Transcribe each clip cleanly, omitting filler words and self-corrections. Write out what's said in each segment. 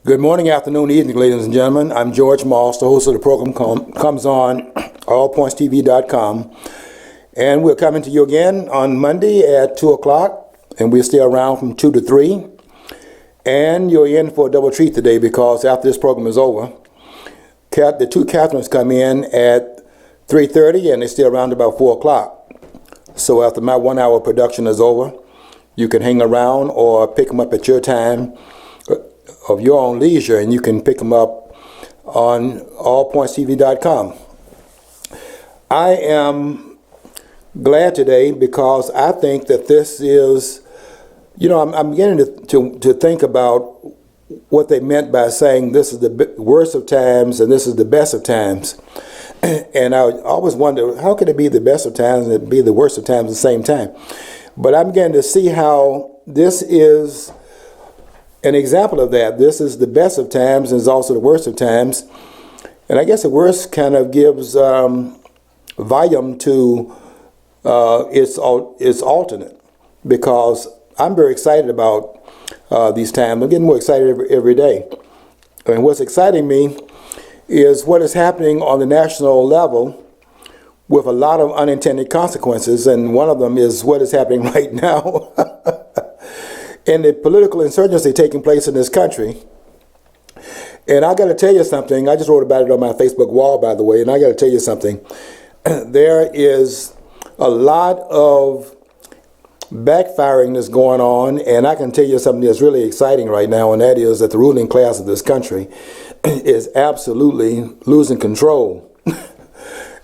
Good morning, afternoon, evening, ladies and gentlemen. I'm George Moss, the host of the program comes on allpointstv.com. And we're coming to you again on Monday at 2 o'clock, and we're still around from 2 to 3. And you're in for a double treat today because after this program is over, the two Catherines come in at 3:30 and they stay around about 4 o'clock. So after my 1 hour production is over, you can hang around or pick them up at your time of your own leisure, and you can pick them up on allpointstv.com. I am glad today because I think that this is, I'm beginning to think about what they meant by saying this is the worst of times and this is the best of times. And I always wonder, how can it be the best of times and it be the worst of times at the same time? But I'm beginning to see how this is an example of that. This is the best of times and is also the worst of times. And I guess the worst kind of gives volume to its alternate, because I'm very excited about these times. I'm getting more excited every day. And what's exciting me is what is happening on the national level with a lot of unintended consequences, and one of them is what is happening right now and the political insurgency taking place in this country. And I got to tell you something. I just wrote about it on my Facebook wall, by the way, and I got to tell you something. There is a lot of backfiring that's going on, and I can tell you something that's really exciting right now, and that is that the ruling class of this country is absolutely losing control.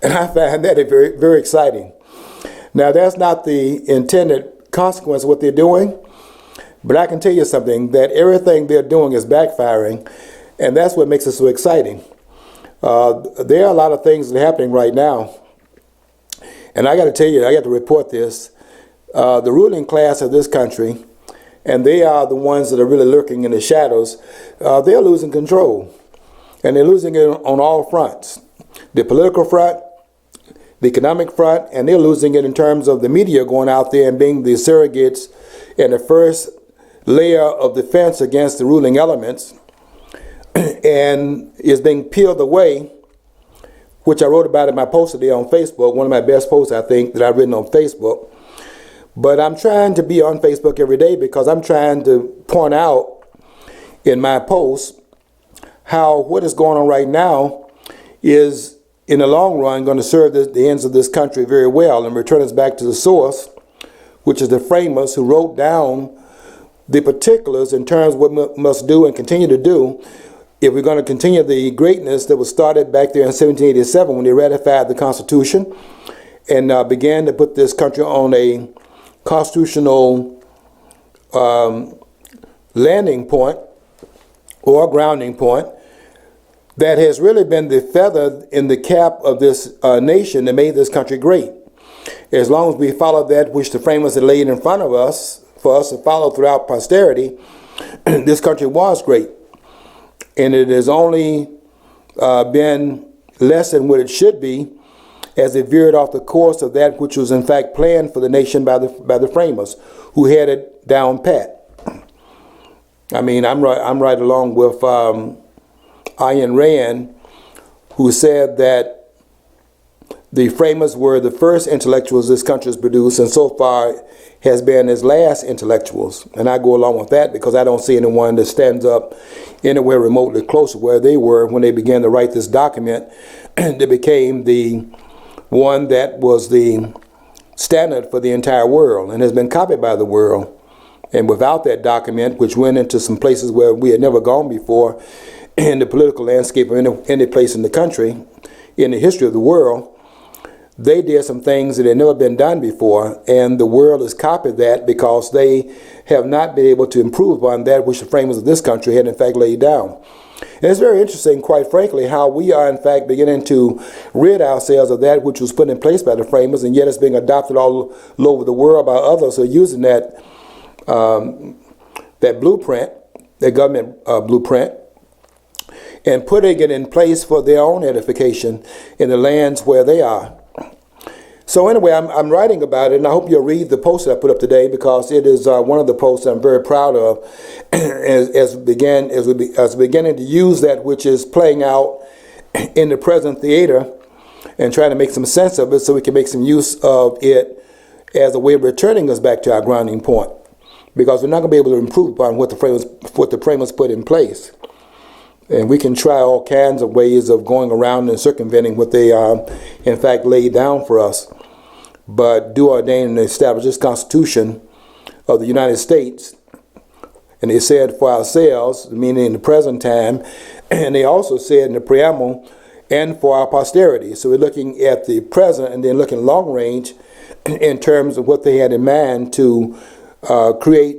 And I find that very, very exciting. Now, that's not the intended consequence of what they're doing, but I can tell you something, that everything they're doing is backfiring, and that's what makes it so exciting. There are a lot of things that are happening right now, and I got to tell you, I got to report this. The ruling class of this country, and they are the ones that are really lurking in the shadows, they're losing control, and they're losing it on all fronts. The political front, the economic front, and they're losing it in terms of the media going out there and being the surrogates and the first layer of defense against the ruling elements, and is being peeled away, which I wrote about in my post today on Facebook, one of my best posts, I think, that I've written on Facebook. But I'm trying to be on Facebook every day because I'm trying to point out in my posts how what is going on right now is, in the long run, going to serve the ends of this country very well and return us back to the source, which is the framers who wrote down the particulars in terms of what we must do and continue to do if we're going to continue the greatness that was started back there in 1787 when they ratified the Constitution and began to put this country on a constitutional landing point or grounding point that has really been the feather in the cap of this nation that made this country great. As long as we follow that which the framers had laid in front of us for us to follow throughout posterity, this country was great. And it has only been less than what it should be as it veered off the course of that which was in fact planned for the nation by the framers, who had it down pat. I mean, I'm right along with Ayn Rand, who said that the framers were the first intellectuals this country has produced, and so far has been its last intellectuals. And I go along with that because I don't see anyone that stands up anywhere remotely close to where they were when they began to write this document that became the one that was the standard for the entire world and has been copied by the world. And without that document, which went into some places where we had never gone before in the political landscape of any place in the country, in the history of the world, they did some things that had never been done before, and the world has copied that because they have not been able to improve upon that which the framers of this country had in fact laid down. And it's very interesting, quite frankly, how we are in fact beginning to rid ourselves of that which was put in place by the framers, and yet it's being adopted all over the world by others who are using that blueprint, that government blueprint, and putting it in place for their own edification in the lands where they are. So anyway, I'm writing about it, and I hope you'll read the post I put up today, because it is one of the posts I'm very proud of. as we're beginning to use that which is playing out in the present theater, and trying to make some sense of it, so we can make some use of it as a way of returning us back to our grounding point. Because we're not going to be able to improve upon what the framers put in place. And we can try all kinds of ways of going around and circumventing what they in fact laid down for us. But do ordain and establish this Constitution of the United States. And they said for ourselves, meaning in the present time, and they also said in the preamble, and for our posterity. So we're looking at the present and then looking long range in terms of what they had in mind to create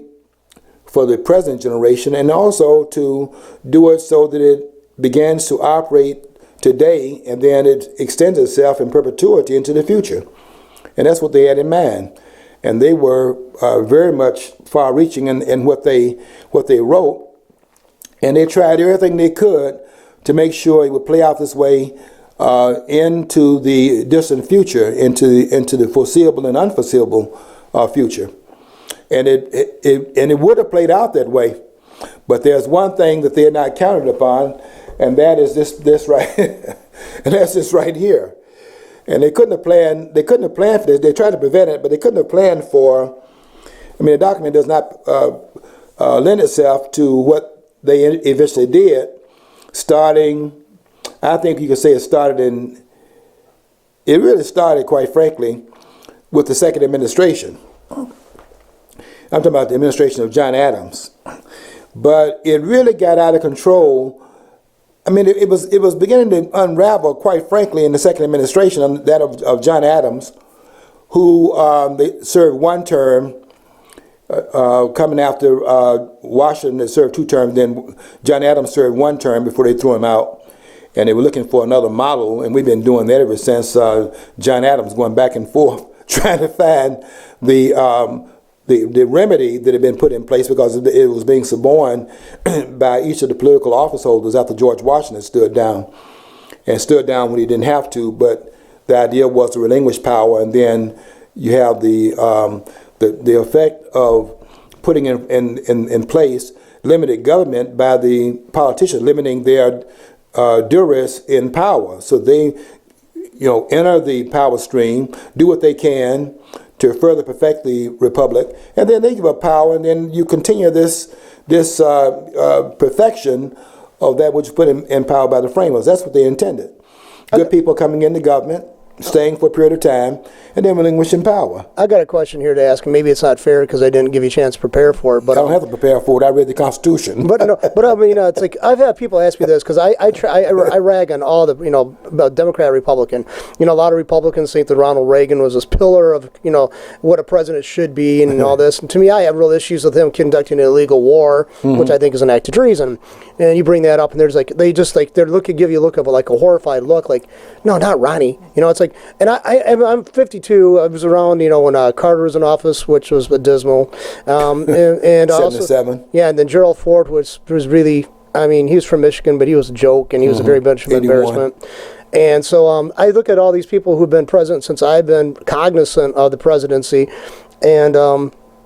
for the present generation, and also to do it so that it begins to operate today, and then it extends itself in perpetuity into the future. And that's what they had in mind. And they were very much far-reaching in what they wrote, and they tried everything they could to make sure it would play out this way into the distant future, into the foreseeable and unforeseeable future. And it would have played out that way, but there's one thing that they're not counted upon, and that is this right, and that's this right here. And they couldn't have planned for this. They tried to prevent it, but they couldn't have planned for. I mean, the document does not lend itself to what they eventually did. Starting, I think you could say it really started, quite frankly, with the second administration. I'm talking about the administration of John Adams. But it really got out of control. I mean, it was beginning to unravel, quite frankly, in the second administration, that of John Adams, who they served one term, coming after Washington that served 2 terms. Then John Adams served 1 term before they threw him out. And they were looking for another model, and we've been doing that ever since John Adams, going back and forth, trying to find the remedy that had been put in place, because it was being suborned by each of the political office holders after George Washington stood down when he didn't have to. But the idea was to relinquish power, and then you have the effect of putting in place limited government by the politicians, limiting their duress in power. So they, enter the power stream, do what they can to further perfect the republic, and then they give up power, and then you continue this perfection of that which was put in power by the framers. That's what they intended. Good people coming into government, staying for a period of time, and then relinquishing power. I got a question here to ask, and maybe it's not fair because I didn't give you a chance to prepare for it. But I don't have to prepare for it. I read the Constitution. But I mean, it's like I've had people ask me this because I rag on all the about Democrat, Republican. A lot of Republicans think that Ronald Reagan was this pillar of what a president should be and all this. And to me, I have real issues with him conducting an illegal war, which I think is an act of treason. And you bring that up, and there's give you a look of like a horrified look, like no, not Ronnie. It's like, and I'm 52. I was around, when Carter was in office, which was dismal, and also 77. Yeah, and then Gerald Ford was really. I mean, he was from Michigan, but he was a joke, and he was a very much of an embarrassment. And so I look at all these people who've been president since I've been cognizant of the presidency, and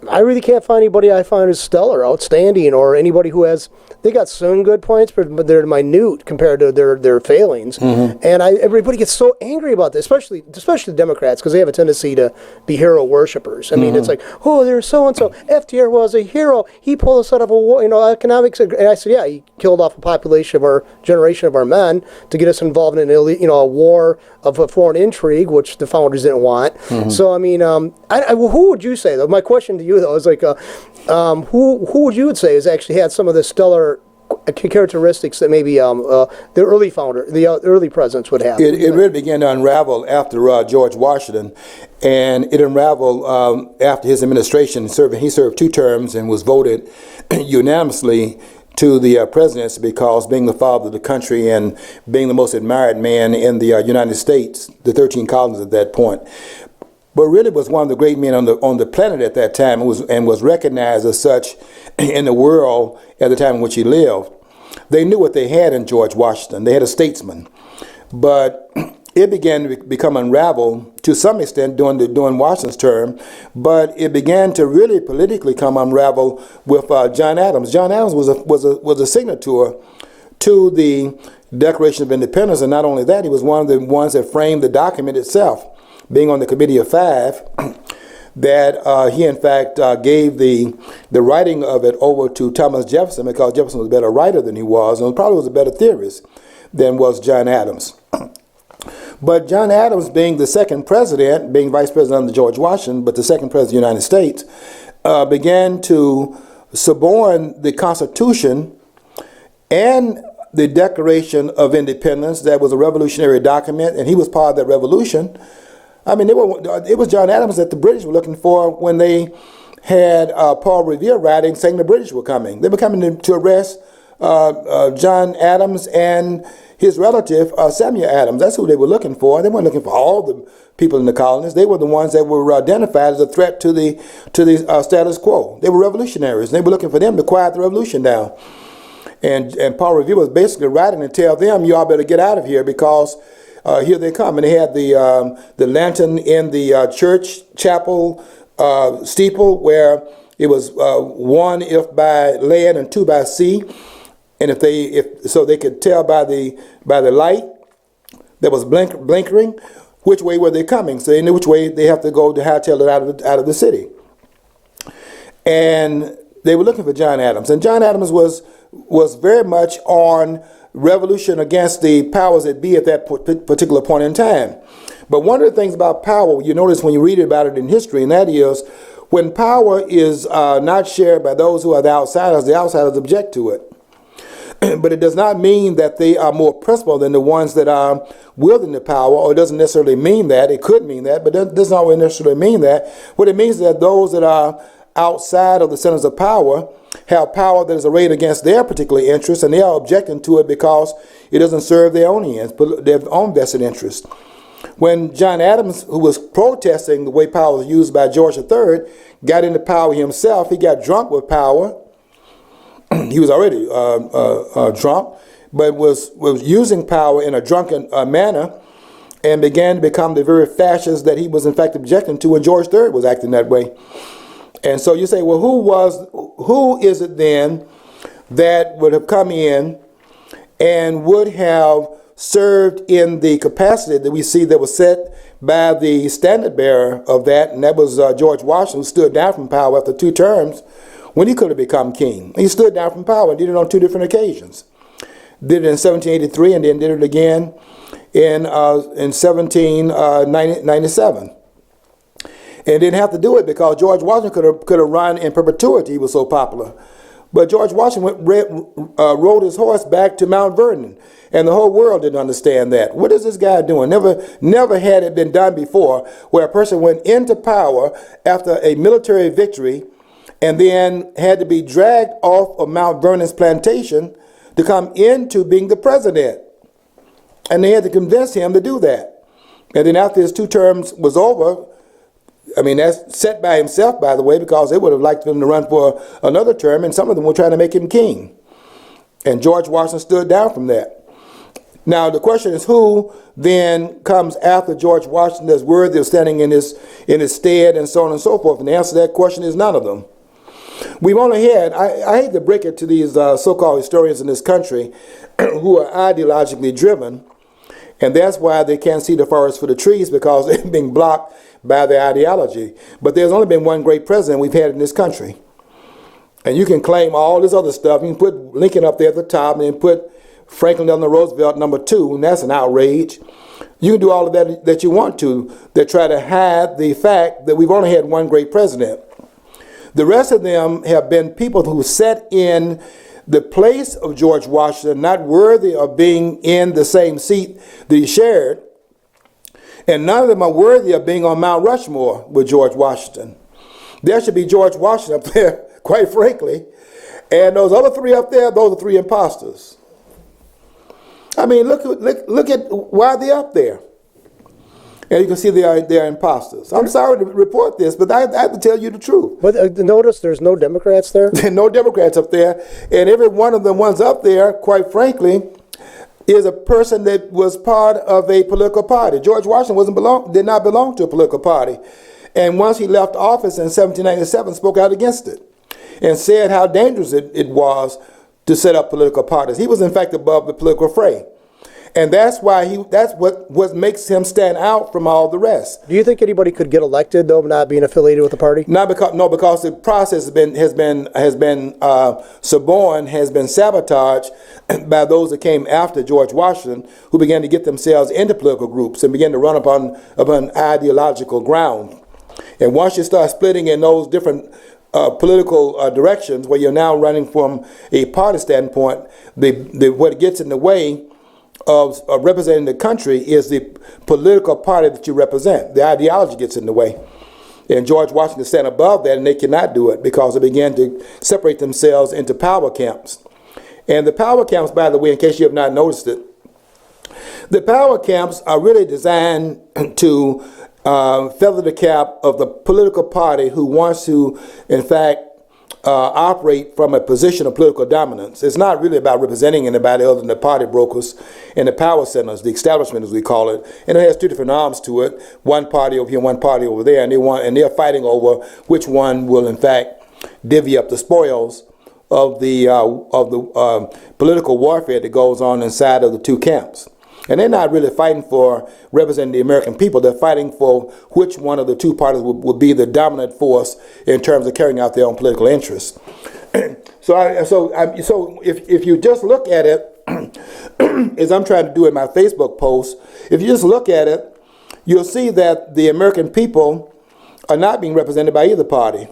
I really can't find anybody I find is stellar, outstanding, or anybody who has. They got some good points, but they're minute compared to their failings. And everybody gets so angry about this, especially the Democrats, because they have a tendency to be hero worshippers. I mean, it's like, oh, there's so and so. FDR was a hero. He pulled us out of a war, economics. And I said, yeah, he killed off a generation of our men to get us involved in a war of a foreign intrigue, which the founders didn't want. So I mean, who would you say though? My question to you though is like, who would you say has actually had some of the stellar characteristics that maybe the early presidents would have? It really began to unravel after George Washington, and it unraveled after his administration. He served 2 terms and was voted unanimously to the presidency, because being the father of the country and being the most admired man in the United States, the 13 colonies at that point. But really was one of the great men on the planet at that time, and was recognized as such in the world at the time in which he lived. They knew what they had in George Washington. They had a statesman. But it began to become unraveled to some extent during Washington's term, but it began to really politically come unraveled with John Adams. John Adams was a signature to the Declaration of Independence, and not only that, he was one of the ones that framed the document itself, being on the Committee of Five. That he in fact gave the writing of it over to Thomas Jefferson, because Jefferson was a better writer than he was, and probably was a better theorist than was John Adams. But John Adams, being the second president, being vice president under George Washington, but the second president of the United States, began to suborn the Constitution and the Declaration of Independence. That was a revolutionary document, and he was part of that revolution. I mean, it was John Adams that the British were looking for when they had Paul Revere writing saying the British were coming. They were coming to arrest John Adams and his relative Samuel Adams. That's who they were looking for. They weren't looking for all the people in the colonies. They were the ones that were identified as a threat to the status quo. They were revolutionaries. They were looking for them to quiet the revolution down. And Paul Revere was basically writing to tell them, you all better get out of here, because here they come. And they had the lantern in the church chapel steeple, where it was 1 if by land and 2 by sea. And so they could tell by the light that was blinkering which way were they coming. So they knew which way they have to go to hightail it out of the city. And they were looking for John Adams. And John Adams was very much on revolution against the powers that be at that particular point in time. But one of the things about power, you notice when you read about it in history, and that is when power is not shared by those who are the outsiders object to it. But it does not mean that they are more principled than the ones that are wielding the power, or it doesn't necessarily mean that. It could mean that, but it does not necessarily mean that. What it means is that those that are outside of the centers of power have power that is arrayed against their particular interests, and they are objecting to it because it doesn't serve their own ends, but their own vested interest. When John Adams, who was protesting the way power was used by George III, got into power himself, he got drunk with power. He was already drunk, but was using power in a drunken manner, and began to become the very fascist that he was in fact objecting to when George III was acting that way. And so you say, well, who is it then that would have come in and would have served in the capacity that we see that was set by the standard bearer of that, and that was George Washington, who stood down from power after 2 terms when he could have become king. He stood down from power and did it on 2 different occasions. Did it in 1783 and then did it again in 1797. And didn't have to do it because George Washington could have run in perpetuity. He was so popular. But George Washington rode his horse back to Mount Vernon, and the whole world didn't understand that. What is this guy doing? Never had it been done before, where a person went into power after a military victory and then had to be dragged off of Mount Vernon's plantation to come into being the president. And they had to convince him to do that. And then after his 2 terms was over, I mean, that's set by himself, by the way, because they would have liked him to run for another term, and some of them were trying to make him king. And George Washington stood down from that. Now, the question is, who then comes after George Washington that's worthy of standing in his stead, and so on and so forth? And the answer to that question is none of them. We've only had, I hate to break it to these so-called historians in this country who are ideologically driven, and that's why they can't see the forest for the trees, because they're being blocked by their ideology. But there's only been one great president we've had in this country. And you can claim all this other stuff. You can put Lincoln up there at the top and then put Franklin Delano Roosevelt number 2, and that's an outrage. You can do all of that you want to try to hide the fact that we've only had one great president. The rest of them have been people who sat in the place of George Washington, not worthy of being in the same seat that he shared. And none of them are worthy of being on Mount Rushmore with George Washington. There should be George Washington up there, quite frankly. And those other 3 up there, those are 3 imposters. I mean, look at why they're up there. And you can see they're imposters. I'm sorry to report this, but I have to tell you the truth. But notice there's no Democrats there? There are no Democrats up there. And every one of the ones up there, quite frankly, is a person that was part of a political party. George Washington did not belong to a political party. And once he left office in 1797, spoke out against it and said how dangerous it was to set up political parties. He was in fact above the political fray. And that's what makes him stand out from all the rest. Do you think anybody could get elected though, not being affiliated with the party? Because the process has been suborned, has been sabotaged by those that came after George Washington, who began to get themselves into political groups and began to run upon ideological ground. And once you start splitting in those different political directions, where you're now running from a party standpoint, what gets in the way of representing the country is the political party that you represent. The ideology gets in the way. And George Washington stand above that, and they cannot do it because they began to separate themselves into power camps. And the power camps, by the way, in case you have not noticed it, the power camps are really designed to feather the cap of the political party who wants to, in fact, operate from a position of political dominance. It's not really about representing anybody other than the party brokers and the power centers, the establishment as we call it. And it has two different arms to it: one party over here, one party over there, and they're fighting over which one will, in fact, divvy up the spoils of the political warfare that goes on inside of the two camps. And they're not really fighting for representing the American people. They're fighting for which one of the two parties will be the dominant force in terms of carrying out their own political interests. So if you just look at it, as I'm trying to do in my Facebook post, if you just look at it, you'll see that the American people are not being represented by either party.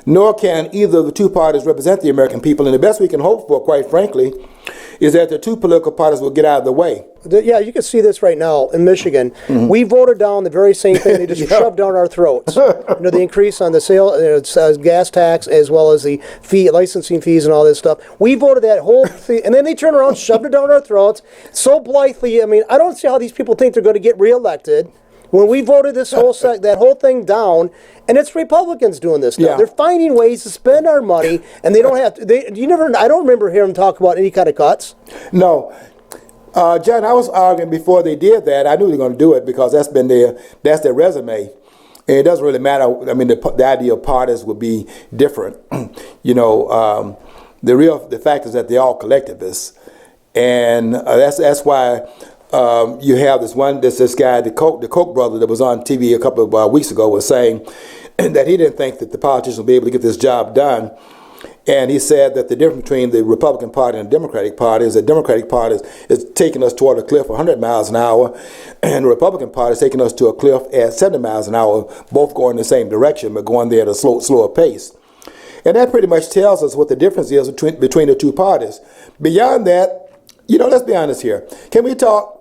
Nor can either of the two parties represent the American people. And the best we can hope for, quite frankly, is that the two political parties will get out of the way. Yeah, you can see this right now in Michigan. Mm-hmm. We voted down the very same thing they just shoved down our throats. The increase on the gas tax, as well as the licensing fees and all this stuff. We voted that whole thing, and then they turned around, shoved it down our throats so blithely. I mean, I don't see how these people think they're going to get reelected when we voted this that whole thing down, and it's Republicans doing this now. Yeah. They're finding ways to spend our money, and they don't have to. I don't remember hearing them talk about any kind of cuts. No, John, I was arguing before they did that. I knew they were going to do it because that's their resume, and it doesn't really matter. I mean, the idea of parties would be different. The fact is that they're all collectivists, and that's why. You have this guy, the Koch brother, that was on TV a couple of weeks ago, was saying that he didn't think that the politicians would be able to get this job done. And he said that the difference between the Republican Party and the Democratic Party is the Democratic Party is taking us toward a cliff 100 miles an hour, and the Republican Party is taking us to a cliff at 70 miles an hour, both going in the same direction, but going there at a slower pace. And that pretty much tells us what the difference is between the two parties. Beyond that, let's be honest here. Can we talk?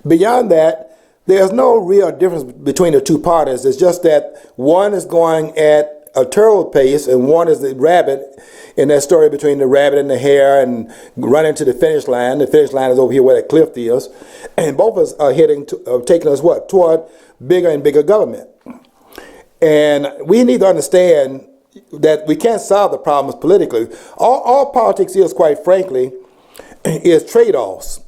Beyond that, there's no real difference between the two parties. It's just that one is going at a turtle pace and one is the rabbit in that story between the rabbit and the hare and running to the finish line. The finish line is over here where that cliff is. And both of us are taking us toward bigger and bigger government. And we need to understand that we can't solve the problems politically. All politics is, quite frankly, is trade-offs.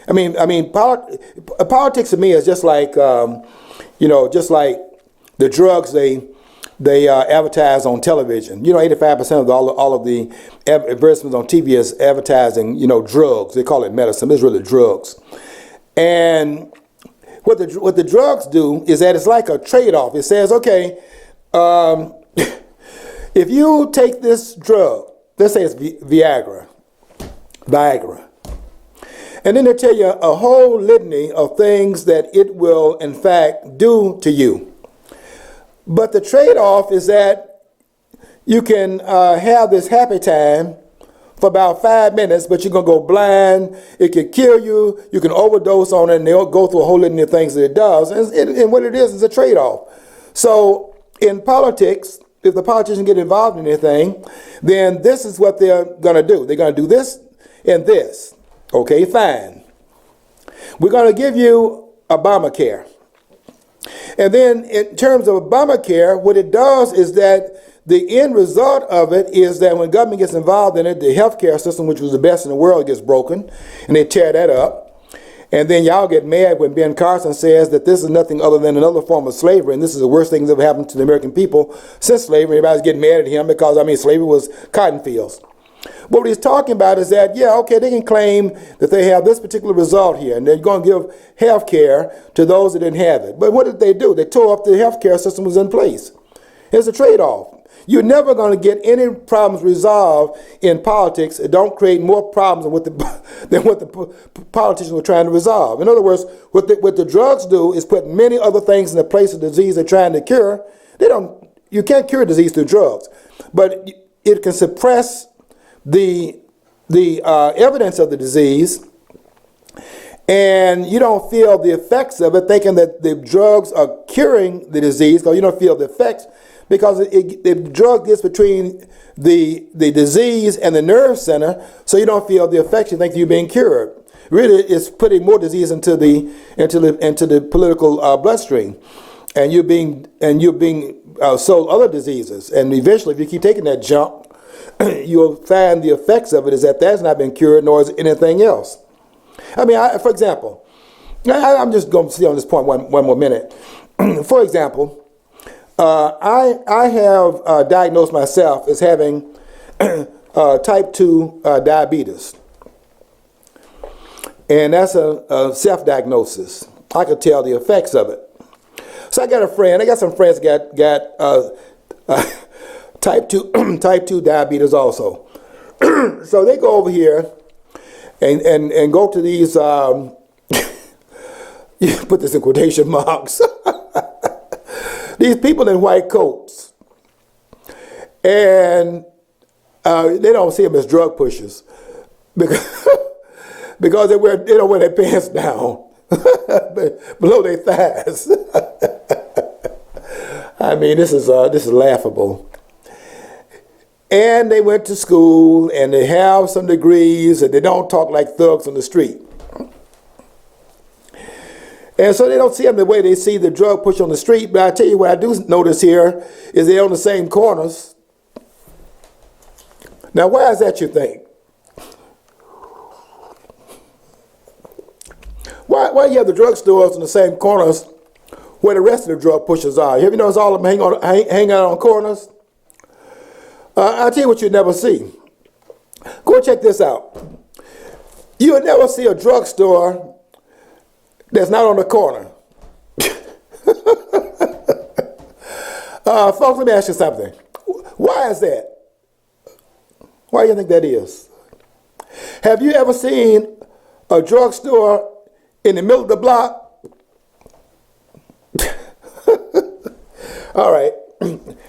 I mean, politics to me is just like, just like the drugs they advertise on television. 85% of all of the advertisements on TV is advertising, drugs. They call it medicine. It's really drugs. And what the drugs do is that it's like a trade-off. It says, okay, if you take this drug, let's say it's Viagra. And then they tell you a whole litany of things that it will, in fact, do to you. But the trade-off is that you can have this happy time for about 5 minutes, but you're going to go blind. It can kill you. You can overdose on it, and they'll go through a whole litany of things that it does. And what it is a trade-off. So in politics, if the politicians get involved in anything, then this is what they're going to do. They're going to do this and this. Okay, fine. We're going to give you Obamacare. And then in terms of Obamacare, what it does is that the end result of it is that when government gets involved in it, the healthcare system, which was the best in the world, gets broken, and they tear that up. And then y'all get mad when Ben Carson says that this is nothing other than another form of slavery, and this is the worst thing that's ever happened to the American people since slavery. Everybody's getting mad at him because, slavery was cotton fields. But what he's talking about is that, yeah, okay, they can claim that they have this particular result here, and they're going to give health care to those that didn't have it. But what did they do? They tore up the health care system was in place. It's a trade-off. You're never going to get any problems resolved in politics that don't create more problems than what the politicians were trying to resolve. In other words, what the drugs do is put many other things in the place of disease they're trying to cure. You can't cure disease through drugs, but it can suppress the evidence of the disease, and you don't feel the effects of it, thinking that the drugs are curing the disease, because you don't feel the effects, because the drug gets between the disease and the nerve center, so you don't feel the effects. You think you're being cured. Really, it's putting more disease into the political bloodstream, and you're being sold other diseases. And eventually, if you keep taking that jump, you'll find the effects of it is that that's not been cured, nor is anything else. For example, I'm just going to stay on this point one more minute. For example, I have diagnosed myself as having type 2 diabetes. And that's a self-diagnosis. I could tell the effects of it. So I got some friends that got type 2 diabetes also. So they go over here and go to these, you put this in quotation marks, these people in white coats. And they don't see them as drug pushers because they don't wear their pants down below their thighs. This is laughable. And they went to school, and they have some degrees, and they don't talk like thugs on the street. And so they don't see them the way they see the drug push on the street. But I tell you what I do notice here is they're on the same corners. Now, why is that, you think? Why you have the drugstores in the same corners where the rest of the drug pushers are? Have you noticed all of them hang out on corners? I'll tell you what you'd never see. Go check this out. You'll never see a drugstore that's not on the corner. Folks, let me ask you something. Why is that? Why do you think that is? Have you ever seen a drugstore in the middle of the block? All right.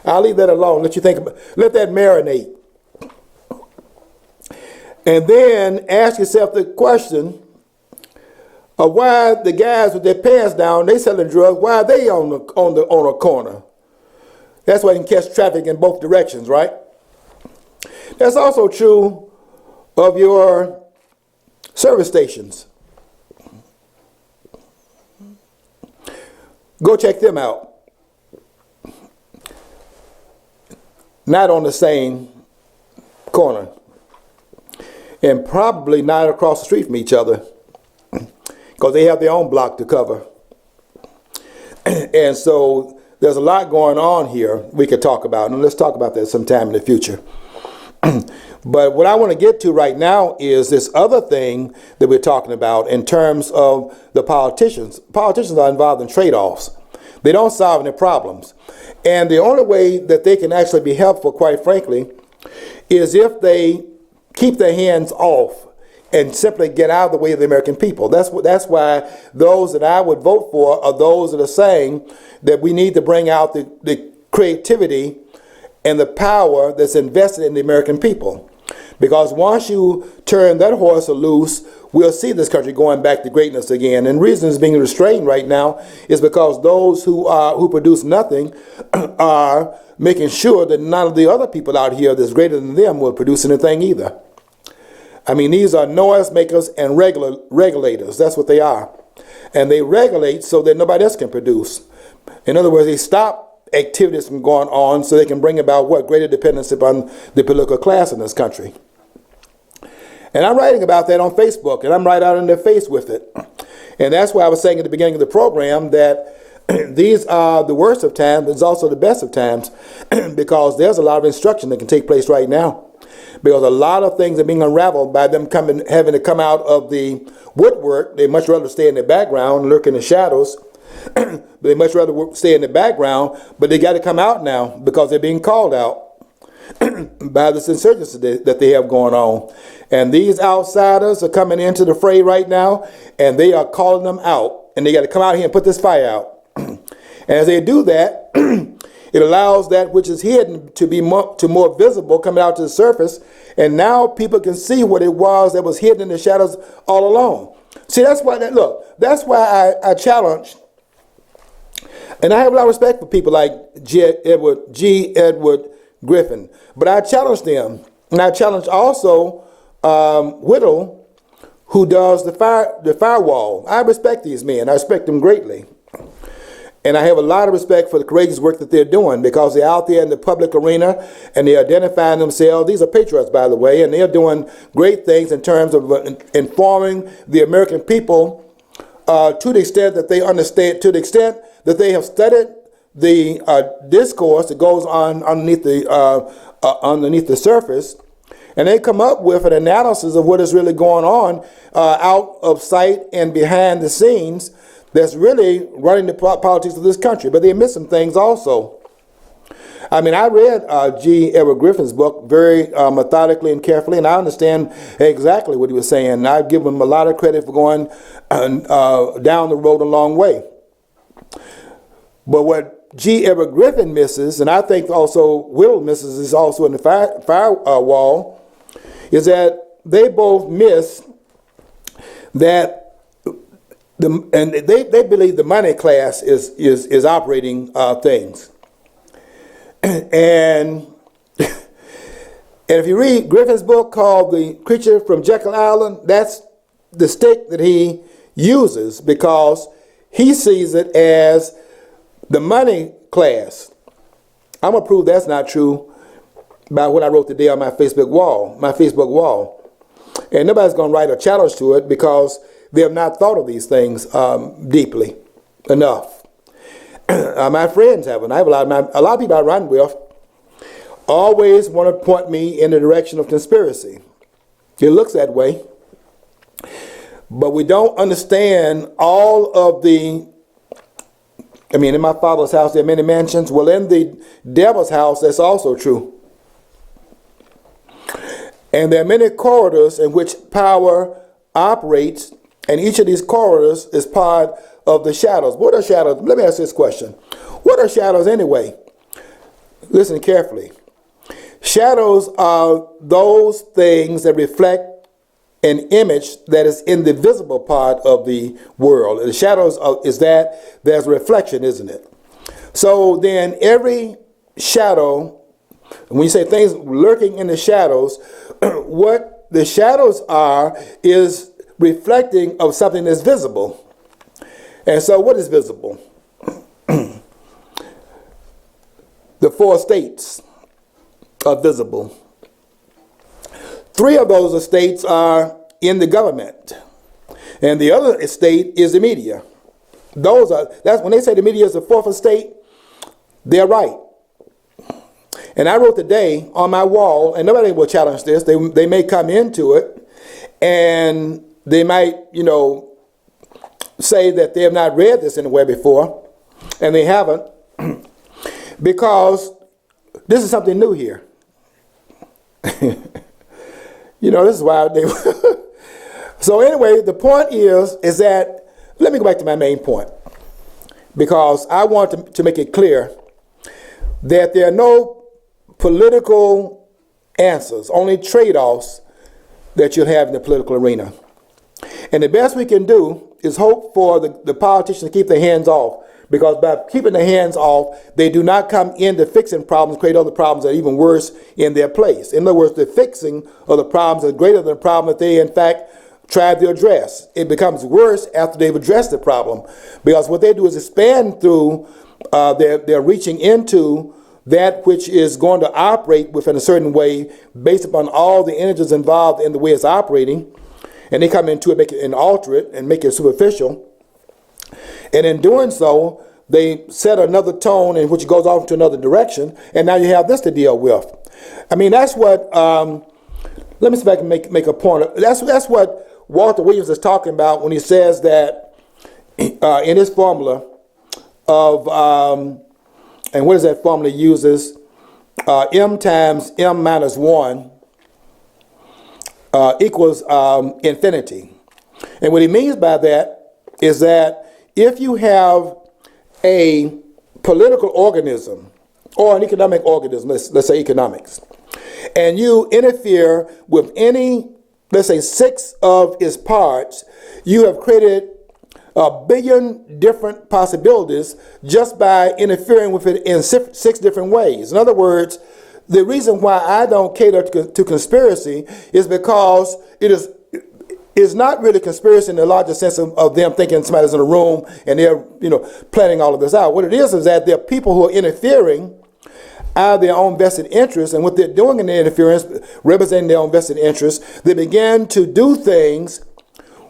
I'll leave that alone. Let that marinate. And then ask yourself the question of why the guys with their pants down, they selling drugs, why are they on a corner? That's why you can catch traffic in both directions, right? That's also true of your service stations. Go check them out. Not on the same corner, and probably not across the street from each other, because they have their own block to cover. And so there's a lot going on here we could talk about, and let's talk about that sometime in the future. But what I want to get to right now is this other thing that we're talking about in terms of the politicians. Politicians are involved in trade-offs. They don't solve any problems. And the only way that they can actually be helpful, quite frankly, is if they keep their hands off and simply get out of the way of the American people. That's why those that I would vote for are those that are saying that we need to bring out the creativity and the power that's invested in the American people. Because once you turn that horse loose, we'll see this country going back to greatness again. And the reason it's being restrained right now is because those who produce nothing are making sure that none of the other people out here that's greater than them will produce anything either. These are noise makers and regulators. That's what they are. And they regulate so that nobody else can produce. In other words, they stop activities from going on so they can bring about what? Greater dependence upon the political class in this country. And I'm writing about that on Facebook, and I'm right out in their face with it. And that's why I was saying at the beginning of the program that these are the worst of times, but it's also the best of times, because there's a lot of instruction that can take place right now. Because a lot of things are being unraveled by them having to come out of the woodwork. They much rather stay in the background, lurk in the shadows. They much rather stay in the background, but they got to come out now because they're being called out by this insurgency that they have going on. And these outsiders are coming into the fray right now, and they are calling them out. And they got to come out here and put this fire out. And as they do that, it allows that which is hidden to be more visible, coming out to the surface. And now people can see what it was that was hidden in the shadows all along. See, that's why that's why I challenge. And I have a lot of respect for people like G. Edward Griffin. But I challenge them. And I challenge also Whittle, who does the firewall. I respect these men. I respect them greatly. And I have a lot of respect for the courageous work that they're doing, because they're out there in the public arena and they're identifying themselves. These are patriots, by the way, and they're doing great things in terms of informing the American people to the extent that they understand, to the extent that they have studied the discourse that goes on underneath the surface, and they come up with an analysis of what is really going on out of sight and behind the scenes that's really running the politics of this country. But they miss some things also. I mean, I read G. Edward Griffin's book very methodically and carefully, and I understand exactly what he was saying. And I give him a lot of credit for going down the road a long way. But what G. Edward Griffin misses, and I think also Will misses, is also in the firewall, is that they both miss that. And they believe the money class is operating things. And if you read Griffin's book called The Creature from Jekyll Island, that's the stick that he uses, because he sees it as the money class. I'm going to prove that's not true by what I wrote today on my Facebook wall. And nobody's going to write a challenge to it, because they have not thought of these things deeply enough. My friends haven't. I have a lot of people I run with always want to point me in the direction of conspiracy. It looks that way. But we don't understand all of the, in my father's house there are many mansions. Well, in the devil's house, that's also true. And there are many corridors in which power operates, and each of these corridors is part of the shadows. What are shadows? Let me ask this question. What are shadows anyway? Listen carefully. Shadows are those things that reflect an image that is in the visible part of the world. The shadows is that there's a reflection, isn't it? So then every shadow, when you say things lurking in the shadows, what the shadows are is reflecting of something that's visible. And so what is visible? The four states are visible. 3 of those states are in the government, and the other estate is the media. That's when they say the media is the 4th estate, they're right. And I wrote today on my wall, and nobody will challenge this. They may come into it, and they might, say that they have not read this anywhere before, and they haven't, because this is something new here. This is why they. So anyway, the point is that, let me go back to my main point, because I want to make it clear that there are no political answers, only trade-offs that you'll have in the political arena. And the best we can do is hope for the politicians to keep their hands off, because by keeping their hands off, they do not come into fixing problems, create other problems that are even worse in their place. In other words, the fixing of the problems is greater than the problem that they, in fact, tried to address. It becomes worse after they've addressed the problem, because what they do is expand through they're reaching into that which is going to operate within a certain way based upon all the energies involved in the way it's operating, and they come into it, make it and alter it and make it superficial. And in doing so, they set another tone in which goes off to another direction, and now you have this to deal with. I mean, that's what. Let me see if I can make a point. That's what Walter Williams is talking about when he says that in his formula of and what is that formula he uses? M times M minus 1 equals infinity. And what he means by that is that if you have a political organism or an economic organism, let's say economics, and you interfere with any, let's say, 6 of its parts, you have created a billion different possibilities just by interfering with it in 6 different ways. In other words, the reason why I don't cater to conspiracy is because it's not really conspiracy in the larger sense of them thinking somebody's in a room and they're planning all of this out. What it is that there are people who are interfering out of their own vested interests, and what they're doing in their interference, representing their own vested interests, they begin to do things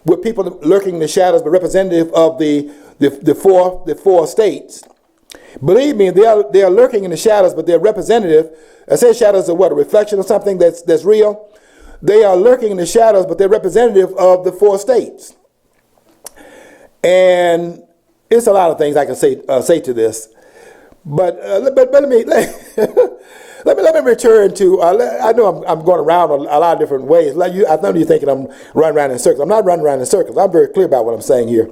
with people lurking in the shadows, but representative of the four states. Believe me, they are lurking in the shadows, but they're representative. I say shadows are what, a reflection of something that's real? They are lurking in the shadows, but they're representative of the 4 states. And it's a lot of things I can say to this. But let me return to. I know I'm going around a lot of different ways. Like I know you're thinking I'm running around in circles. I'm not running around in circles. I'm very clear about what I'm saying here.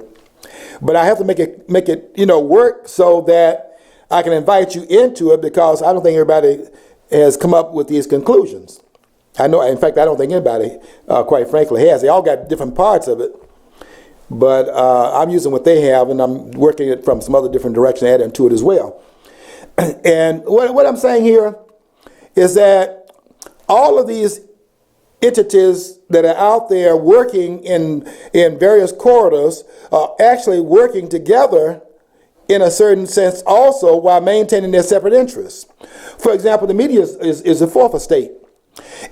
But I have to make it work so that I can invite you into it, because I don't think everybody has come up with these conclusions. I know. In fact, I don't think anybody, quite frankly, has. They all got different parts of it. But I'm using what they have, and I'm working it from some other different direction, adding to it as well. And what I'm saying here is that all of these entities that are out there working in various corridors are actually working together in a certain sense also, while maintaining their separate interests. For example, the media is a 4th estate.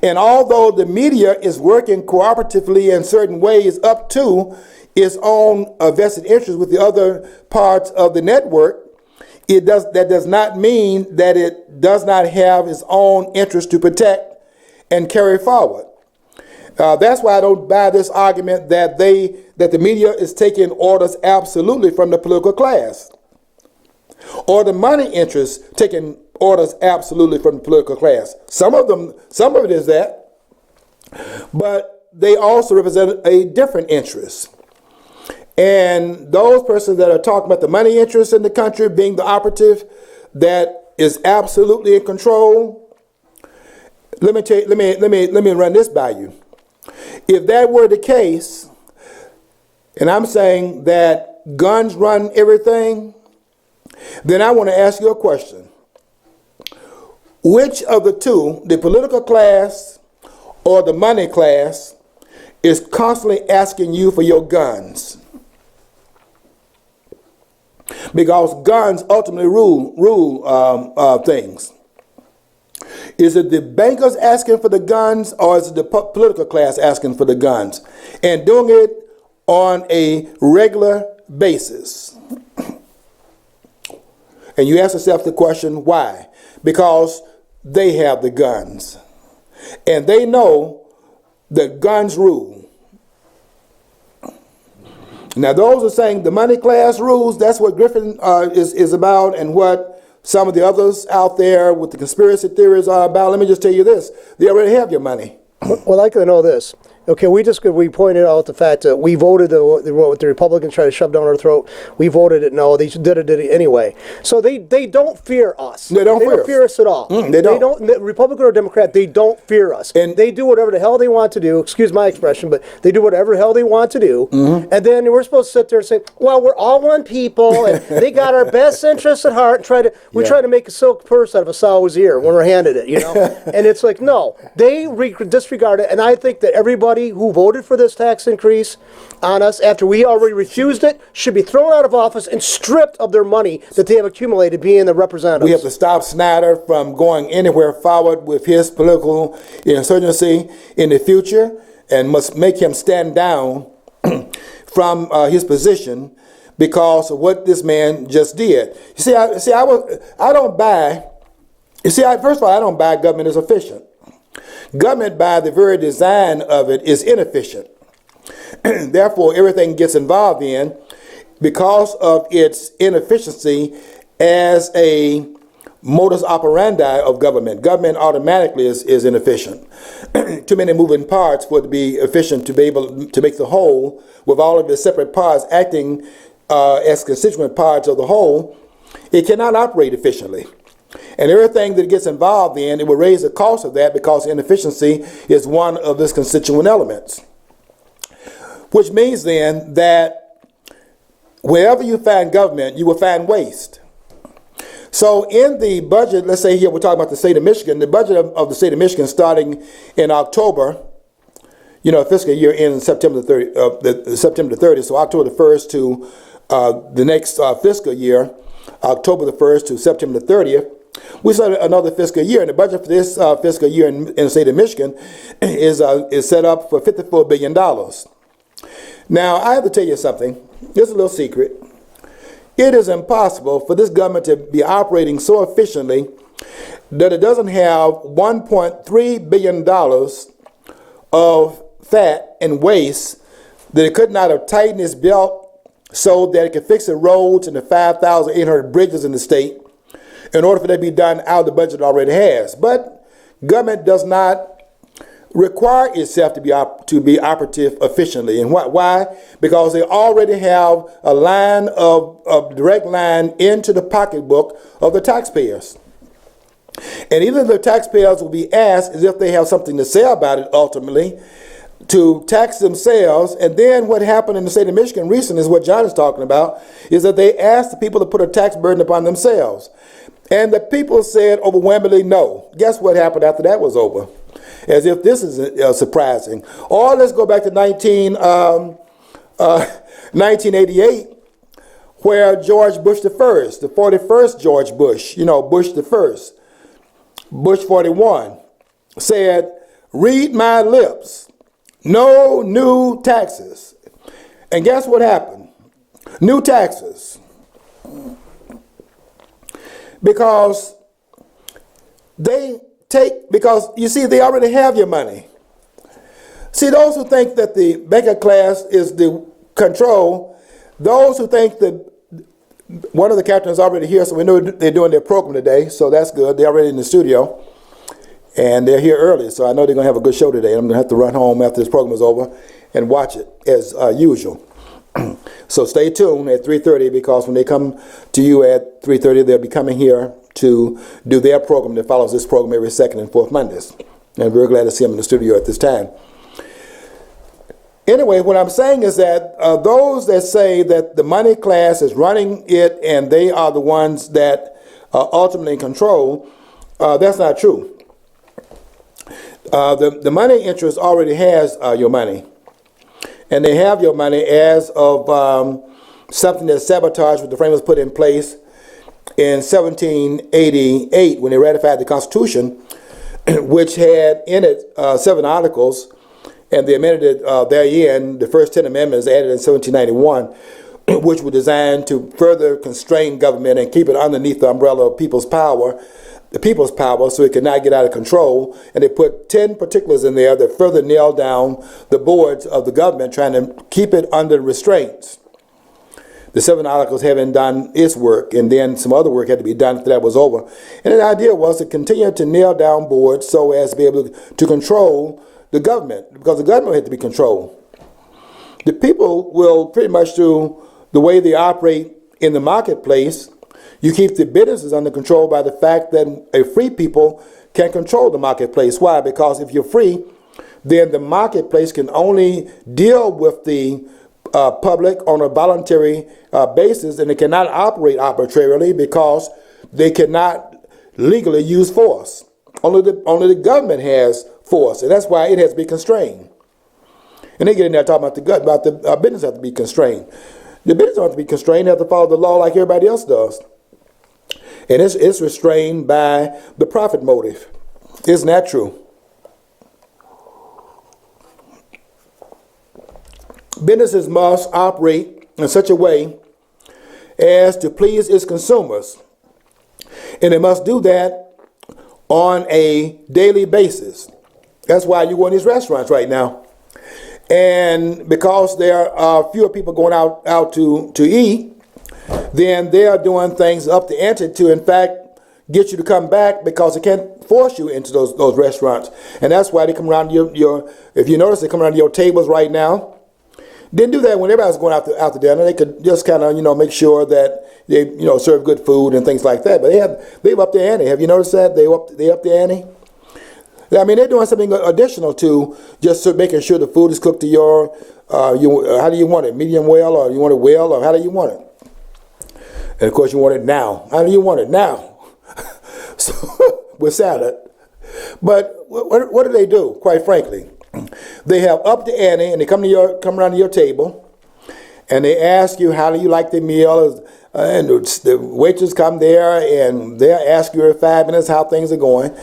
And although the media is working cooperatively in certain ways up to its own vested interest with the other parts of the network, that does not mean that it does not have its own interest to protect and carry forward. That's why I don't buy this argument that the media is taking orders absolutely from the political class, or the money interests taking orders absolutely from the political class. Some of it is that, but they also represent a different interest. And those persons that are talking about the money interests in the country being the operative that is absolutely in control, let me run this by you. If that were the case, and I'm saying that guns run everything, then I want to ask you a question. Which of the two, the political class or the money class, is constantly asking you for your guns? Because guns ultimately rule things. Is it the bankers asking for the guns, or is it the political class asking for the guns? And doing it on a regular basis. And you ask yourself the question, why? Because they have the guns. And they know that guns rule. Now, those are saying the money class rules. That's what Griffin is about, and what some of the others out there with the conspiracy theories are about. Let me just tell you this. They already have your money. Well, I can know this. Okay, we pointed out the fact that we voted what the Republicans tried to shove down our throat. We voted it no. They did it anyway. So they don't fear us. They don't fear us at all. They don't. Republican or Democrat, they don't fear us. And they do whatever the hell they want to do. Excuse my expression, but they do whatever the hell they want to do. Mm-hmm. And then we're supposed to sit there and say, "Well, we're all one people, and they got our best interests at heart." And try to make a silk purse out of a sow's ear when we're handed it, And it's like, no, they disregard it. And I think that everybody anybody who voted for this tax increase on us after we already refused it should be thrown out of office and stripped of their money that they have accumulated being the representatives. We have to stop Snyder from going anywhere forward with his political insurgency in the future, and must make him stand down from his position because of what this man just did. You see, I don't buy. You see, first of all, I don't buy government is efficient. Government, by the very design of it, is inefficient. Therefore, everything gets involved in because of its inefficiency as a modus operandi of government. Government automatically is inefficient. Too many moving parts for it to be efficient, to be able to make the whole, with all of its separate parts acting as constituent parts of the whole. It cannot operate efficiently. And everything that gets involved in, it will raise the cost of that because inefficiency is one of its constituent elements. Which means then that wherever you find government, you will find waste. So in the budget, let's say here we're talking about the state of Michigan, the budget of the state of Michigan starting in October, fiscal year ends September the 30th, so October the 1st to the next fiscal year, October the 1st to September the 30th, we start another fiscal year, and the budget for this fiscal year in the state of Michigan is set up for $54 billion. Now, I have to tell you something. Here's a little secret. It is impossible for this government to be operating so efficiently that it doesn't have $1.3 billion of fat and waste that it could not have tightened its belt so that it could fix the roads and the 5,800 bridges in the state in order for that to be done out of the budget it already has. But government does not require itself to be operative efficiently. And why? Because they already have a line of direct line into the pocketbook of the taxpayers. And either the taxpayers will be asked as if they have something to say about it ultimately, to tax themselves. And then what happened in the state of Michigan recently is what John is talking about, is that they asked the people to put a tax burden upon themselves. And the people said overwhelmingly no. Guess what happened after that was over? As if this is surprising. Or let's go back to 1988, where George Bush the first, the 41st George Bush, Bush the first, Bush 41, said, "Read my lips, no new taxes." And guess what happened? New taxes. Because you see, they already have your money. See, those who think that the banker class is the control, those who think that one of the captains is already here, so we know they're doing their program today, so that's good. They're already in the studio, and they're here early, so I know they're going to have a good show today. I'm going to have to run home after this program is over and watch it as usual. So stay tuned at 3:30, because when they come to you at 3:30, they'll be coming here to do their program that follows this program every second and fourth Mondays. And we're glad to see them in the studio at this time. Anyway, what I'm saying is that those that say that the money class is running it and they are the ones that are ultimately in control, that's not true. The money interest already has your money. And they have your money as of something that sabotaged what the framers put in place in 1788 when they ratified the Constitution, which had in it 7 articles, and they amended it therein. The first 10 amendments added in 1791, which were designed to further constrain government and keep it underneath the umbrella of people's power, so it could not get out of control. And they put 10 particulars in there that further nailed down the boards of the government, trying to keep it under restraints. The 7 articles having done its work, and then some other work had to be done after that was over. And the idea was to continue to nail down boards so as to be able to control the government, because the government had to be controlled. The people will pretty much do the way they operate in the marketplace. You keep the businesses under control by the fact that a free people can control the marketplace. Why? Because if you're free, then the marketplace can only deal with the public on a voluntary basis, and it cannot operate arbitrarily because they cannot legally use force. Only the government has force, and that's why it has to be constrained. And they get in there talking about the gut, about the business have to be constrained. The business don't have to be constrained, they have to follow the law like everybody else does. And it's restrained by the profit motive. Isn't that true? Businesses must operate in such a way as to please its consumers. And they must do that on a daily basis. That's why you go in these restaurants right now. And because there are fewer people going out to eat, then they are doing things up the ante to, in fact, get you to come back because they can't force you into those restaurants. And that's why they come around your if you notice, they come around your tables right now. Didn't do that when everybody's going out to dinner. They could just kind of, make sure that they, serve good food and things like that. But they've upped the ante. Have you noticed that? They upped the ante. I mean, they're doing something additional to just making sure the food is cooked to your, how do you want it? Medium well, or you want it well, or how do you want it? And of course, you want it now. How do you want it now? So, with salad. But what do they do, quite frankly? They have upped the ante, and they come around to your table, and they ask you, how do you like the meal? And the waitress come there, and they'll ask you in 5 minutes how things are going,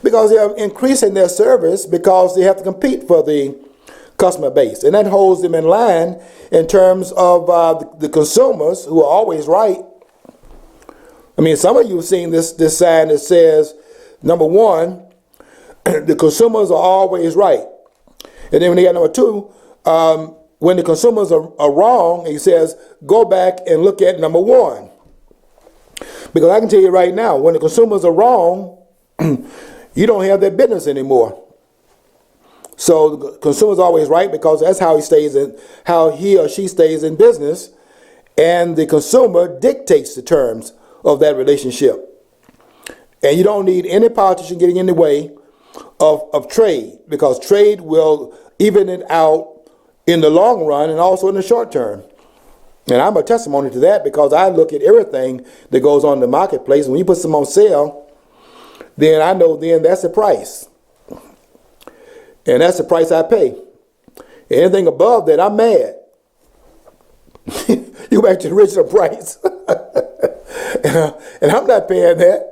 because they're increasing their service because they have to compete for the customer base. And that holds them in line in terms of the consumers, who are always right. I mean, some of you have seen this sign that says, number one, the consumers are always right. And then when they got number two, when the consumers are wrong, he says, go back and look at number one. Because I can tell you right now, when the consumers are wrong, you don't have that business anymore. So the consumer's always right, because that's how he or she stays in business, and the consumer dictates the terms of that relationship. And you don't need any politician getting in the way of trade, because trade will even it out in the long run and also in the short term. And I'm a testimony to that, because I look at everything that goes on in the marketplace. When you put something on sale, then I know then that's the price. And that's the price I pay. Anything above that, I'm mad. You go back to the original price. And I'm not paying that.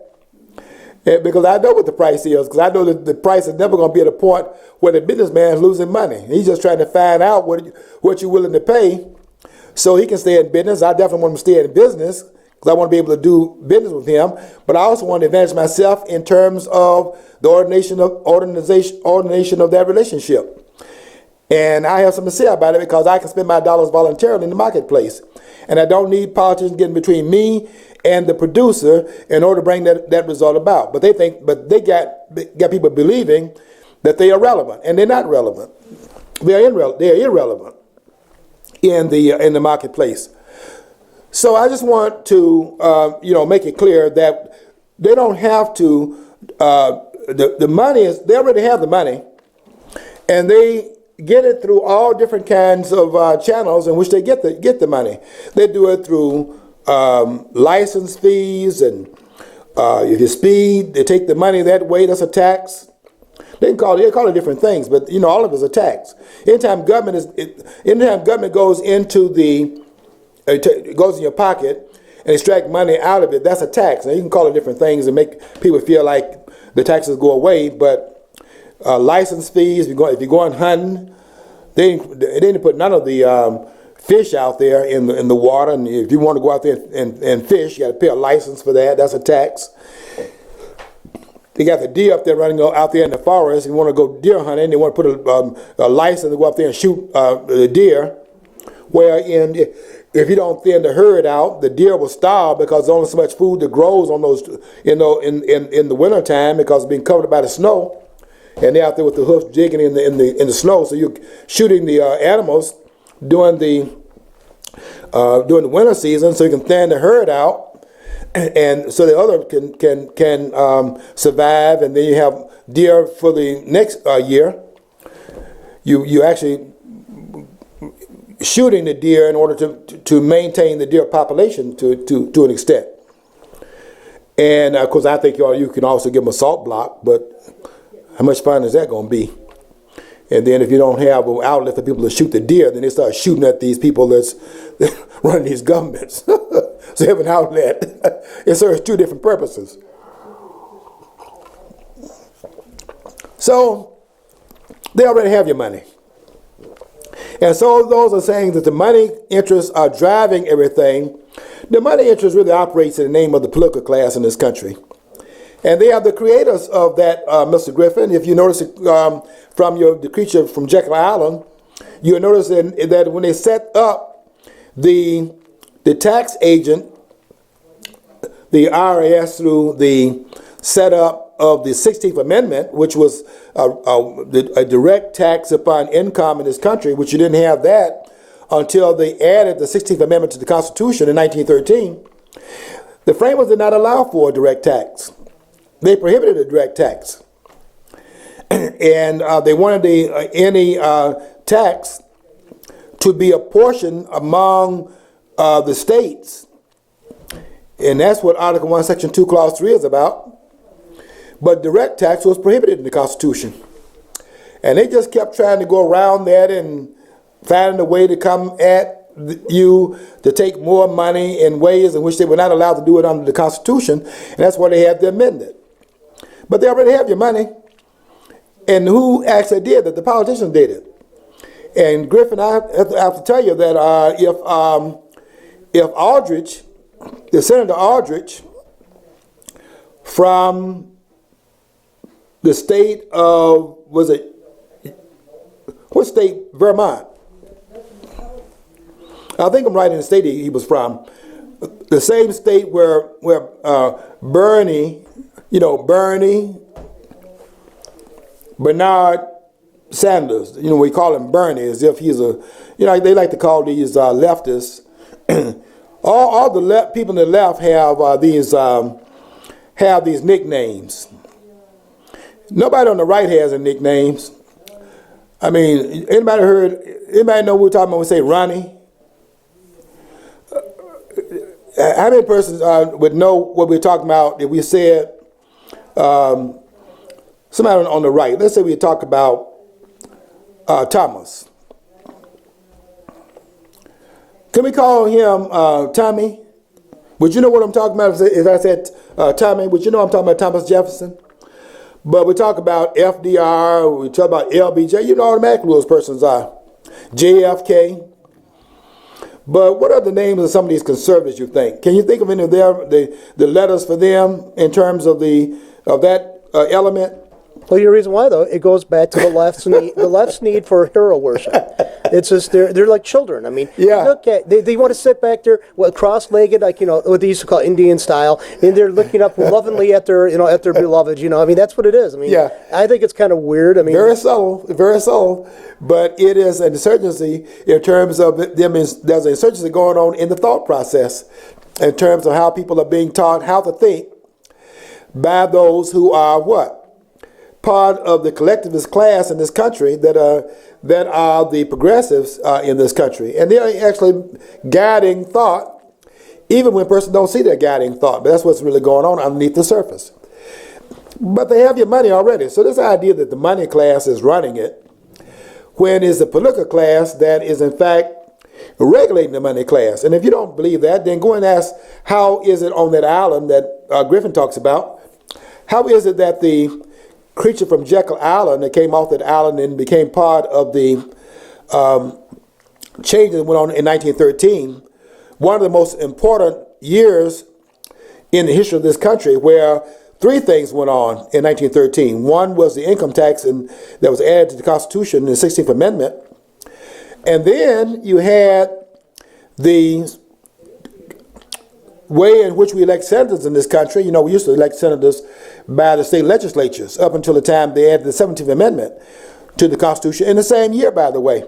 Because I know what the price is, because I know that the price is never going to be at a point where the businessman is losing money. He's just trying to find out what you're willing to pay so he can stay in business. I definitely want him to stay in business, because I want to be able to do business with him. But I also want to advance myself in terms of the ordination of that relationship. And I have something to say about it, because I can spend my dollars voluntarily in the marketplace. And I don't need politicians getting between me and the producer in order to bring that result about. But they got people believing that they are relevant, and they're not relevant. They're irrelevant in the marketplace. So I just want to make it clear that they don't have to. The money is, they already have the money, and they get it through all different kinds of channels in which they get the money. They do it through license fees, and if you speed, they take the money that way. That's a tax. They call it different things, but all of it is a tax. Anytime government goes into goes in your pocket and extract money out of it, that's a tax. Now you can call it different things and make people feel like the taxes go away, but license fees, if you're going hunting, they didn't put none of the fish out there in the water, and if you want to go out there and fish, you got to pay a license for that. That's a tax. They got the deer up there running out there in the forest. If you want to go deer hunting, they want to put a license to go up there and shoot the deer. Wherein, if you don't thin the herd out, the deer will starve, because there's only so much food that grows on those, in the wintertime, because it's being covered by the snow, and they're out there with the hoofs jigging in the snow. So you're shooting the animals during the winter season, so you can thin the herd out, and so the other can survive, and then you have deer for the next year. You actually shooting the deer in order to maintain the deer population to an extent. And of course, I think you can also give them a salt block, but how much fun is that going to be? And then if you don't have an outlet for people to shoot the deer, then they start shooting at these people that's running these governments. So you have an outlet. It serves two different purposes. So they already have your money. And so those are saying that the money interests are driving everything. The money interest really operates in the name of the political class in this country. And they are the creators of that, Mr. Griffin. If you notice from the creature from Jekyll Island, you'll notice that when they set up the tax agent, the IRS, through the setup of the 16th Amendment, which was a direct tax upon income in this country, which you didn't have that until they added the 16th Amendment to the Constitution in 1913, the framers did not allow for a direct tax. They prohibited a direct tax. And they wanted any tax to be apportioned among the states. And that's what Article 1, Section 2, Clause 3 is about. But direct tax was prohibited in the Constitution. And they just kept trying to go around that and finding a way to come at you to take more money in ways in which they were not allowed to do it under the Constitution. And that's why they had to amend it. But they already have your money. And who actually did it? The politicians did it. And Griffin, I have to tell you that if Aldrich, the Senator Aldrich, from the state of, what state? Vermont. I think I'm right in the state he was from. The same state where Bernie, Bernard Sanders, we call him Bernie as if he's they like to call these leftists. all the people on the left have these nicknames. Nobody on the right has any nicknames. I mean, anybody know what we're talking about when we say Ronnie? How many persons would know what we're talking about if we said somebody on the right? Let's say we talk about Thomas. Can we call him Tommy? Would you know what I'm talking about if I said Tommy? Would you know I'm talking about Thomas Jefferson? But we talk about FDR, we talk about LBJ, automatically who those persons are. JFK. But what are the names of some of these conservatives you think? Can you think of any of the letters for them in terms of that element? Well, your reason why, though, it goes back to the left's need for hero worship. It's just they're like children. I mean, look at they want to sit back there, cross-legged, like what they used to call Indian style, and they're looking up lovingly at their beloved. I mean, that's what it is. I mean, I think it's kind of weird. I mean, very subtle, but it is an insurgency in terms of them. There's an insurgency going on in the thought process, in terms of how people are being taught how to think by those who are what? Part of the collectivist class in this country that are the progressives in this country. And they're actually guiding thought, even when persons don't see their guiding thought. But that's what's really going on underneath the surface. But they have your money already. So this idea that the money class is running it, when it's the political class that is in fact regulating the money class. And if you don't believe that, then go and ask, how is it on that island that Griffin talks about? How is it that the creature from Jekyll Island that came off that island and became part of the change that went on in 1913, one of the most important years in the history of this country, where three things went on in 1913. One was the income tax that was added to the Constitution in the 16th Amendment. And then you had the way in which we elect senators in this country. We used to elect senators by the state legislatures up until the time they added the 17th Amendment to the Constitution in the same year, by the way.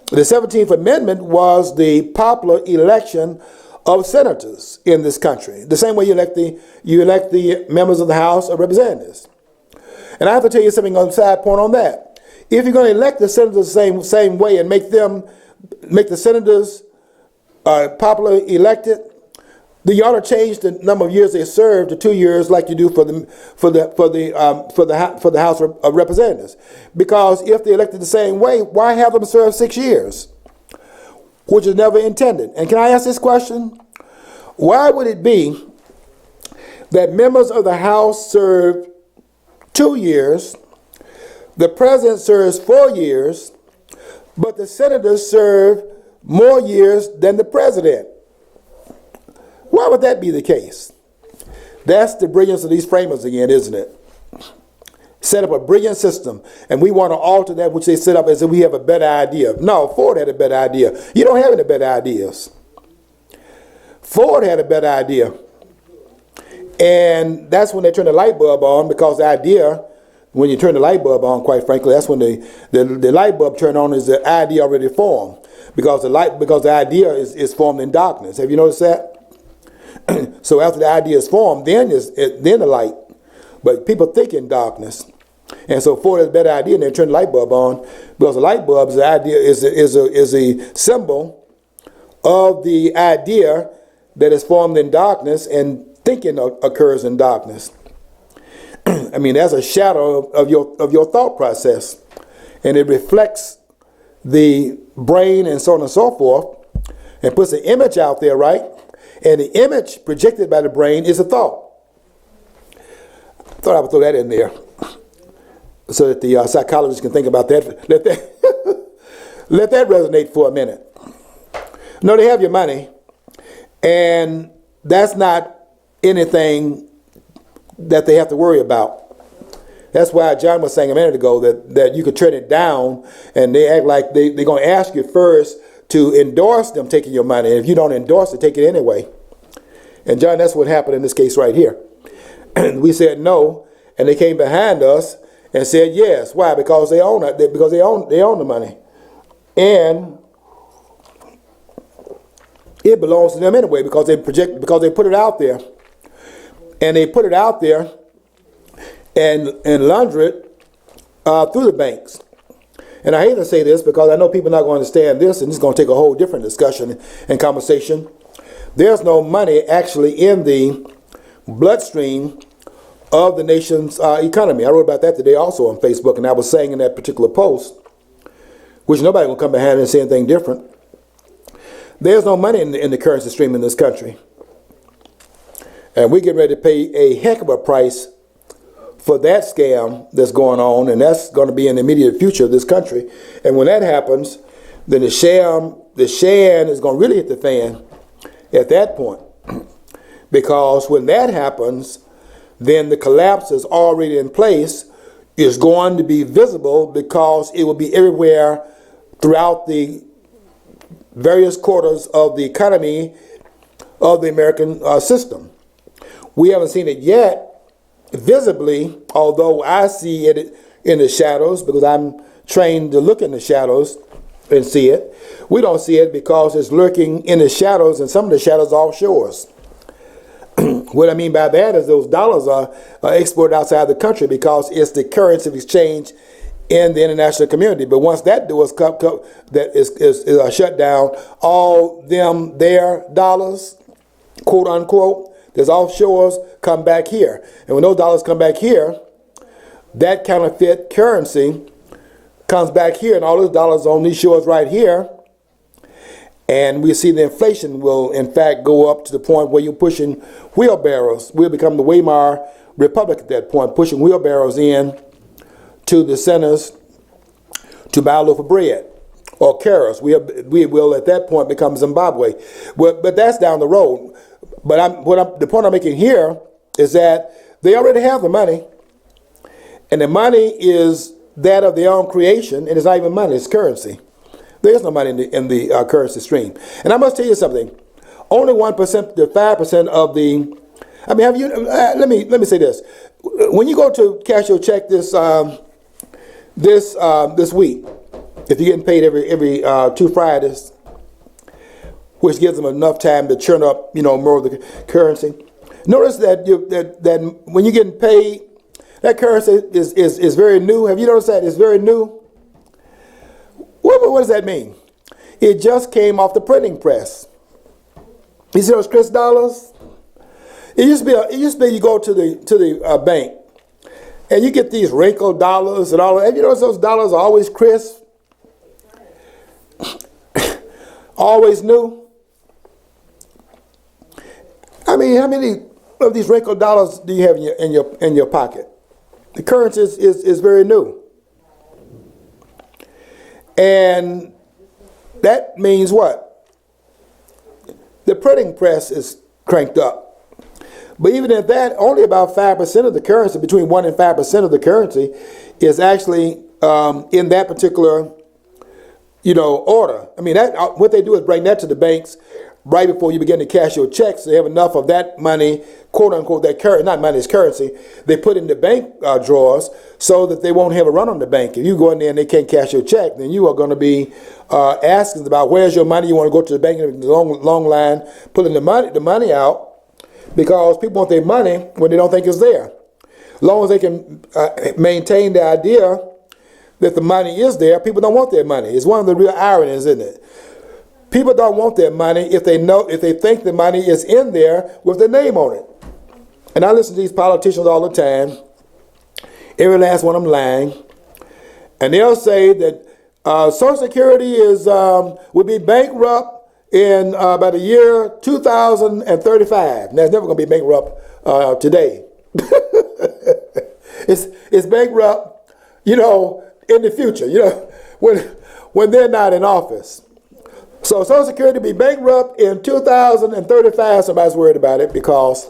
The 17th Amendment was the popular election of senators in this country, the same way you elect the members of the House of Representatives. And I have to tell you something on the side point on that. If you're going to elect the senators the same way and make the senators popularly elected, you ought to change the number of years they serve to 2 years, like you do for the House of Representatives. Because if they're elected the same way, why have them serve 6 years, which is never intended? And can I ask this question? Why would it be that members of the House serve 2 years, the president serves 4 years, but the senators serve more years than the president? Why would that be the case? That's the brilliance of these framers again, isn't it? Set up a brilliant system, and we want to alter that which they set up as if we have a better idea. No, Ford had a better idea. You don't have any better ideas. Ford had a better idea. And that's when they turned the light bulb on, because the idea, when you turn the light bulb on, quite frankly, that's when the light bulb turned on, is the idea already formed. Because the idea is formed in darkness. Have you noticed that? So after the idea is formed, then the light. But people think in darkness. And so Ford has a better idea, and they turn the light bulb on, because the light bulb is a symbol of the idea that is formed in darkness, and thinking occurs in darkness. I mean, that's a shadow of your thought process, and it reflects the brain and so on and so forth, and puts an image out there, right? And the image projected by the brain is a thought. I thought I would throw that in there so that the psychologists can think about that. Let that resonate for a minute. No, they have your money, and that's not anything that they have to worry about. That's why John was saying a minute ago that you could turn it down, and they act like they're going to ask you first to endorse them taking your money. And if you don't endorse it, take it anyway. And John, that's what happened in this case right here. We said no, and they came behind us and said yes. Why? Because they own it. Because they own the money, and it belongs to them anyway. Because they put it out there, and they put it out there and launder it through the banks. And I hate to say this, because I know people are not going to understand this, and it's going to take a whole different discussion and conversation. There's no money actually in the bloodstream of the nation's economy. I wrote about that today also on Facebook, and I was saying in that particular post, which nobody will come behind and say anything different, there's no money in the currency stream in this country. And we're getting ready to pay a heck of a price for that scam that's going on, and that's going to be in the immediate future of this country. And when that happens, then the shan is going to really hit the fan at that point. Because when that happens, then the collapse is already in place, is going to be visible, because it will be everywhere throughout the various quarters of the economy of the American system. We haven't seen it yet visibly, although I see it in the shadows, because I'm trained to look in the shadows and see it. We don't see it because it's lurking in the shadows, and some of the shadows are offshores. What I mean by that is those dollars are exported outside the country, because it's the currency of exchange in the international community. But once that door is shut down, all their dollars, quote unquote, there's offshores, come back here. And when those dollars come back here, that counterfeit currency comes back here, and all those dollars on these shores right here. And we see the inflation will, in fact, go up to the point where you're pushing wheelbarrows. We'll become the Weimar Republic at that point, pushing wheelbarrows in to the centers to buy a loaf of bread or carrots. We will at that point become Zimbabwe. But that's down the road. But the point I'm making here is that they already have the money, and the money is that of their own creation, and it's not even money, it's currency. There's no money in the currency stream. And I must tell you something. Only 1% to 5% of the, I mean, have you, let me say this. When you go to cash your check this week, if you're getting paid every 2 Fridays, which gives them enough time to churn up, more of the currency. Notice that that when you're getting paid, that currency is very new. Have you noticed that? It's very new. What does that mean? It just came off the printing press. You see those Chris dollars? It used to be you go to the bank, and you get these wrinkled dollars and all. And you notice those dollars are always crisp, always new. I mean, how many of these wrinkled dollars do you have in your pocket? The currency is very new, and that means what? The printing press is cranked up. But even at that, only about 5% of the currency, between 1 and 5% of the currency, is actually in that particular, order. I mean, what they do is bring that to the banks right before you begin to cash your checks. They have enough of that money, quote unquote, that currency, not money, it's currency, they put in the bank drawers so that they won't have a run on the bank. If you go in there and they can't cash your check, then you are going to be asking about where's your money. You want to go to the bank in a long line, pulling the money out, because people want their money when they don't think it's there. As long as they can maintain the idea that the money is there, people don't want their money. It's one of the real ironies, isn't it? People don't want their money if they think the money is in there with their name on it. And I listen to these politicians all the time. Every last one of them lying. And they'll say that Social Security will be bankrupt in about the year 2035. Now, it's never going to be bankrupt today. It's bankrupt, in the future, when they're not in office. So Social Security will be bankrupt in 2035. Somebody's worried about it because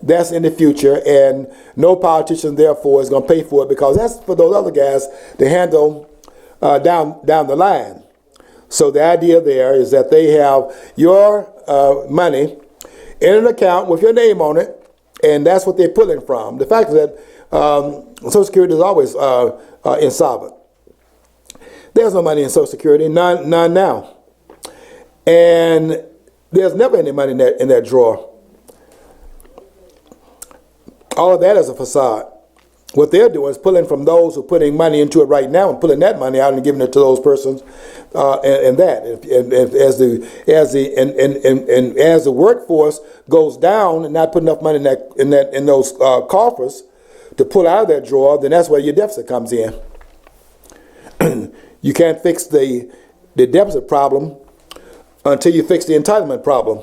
that's in the future, and no politician, therefore, is going to pay for it because that's for those other guys to handle down the line. So the idea there is that they have your money in an account with your name on it, and that's what they're pulling from. The fact is that Social Security is always insolvent. There's no money in Social Security, none now. And there's never any money in that drawer. All of that is a facade. What they're doing is pulling from those who are putting money into it right now and pulling that money out and giving it to those persons, and as the workforce goes down and not put enough money in those coffers to pull out of that drawer, then that's where your deficit comes in. You can't fix the deficit problem until you fix the entitlement problem.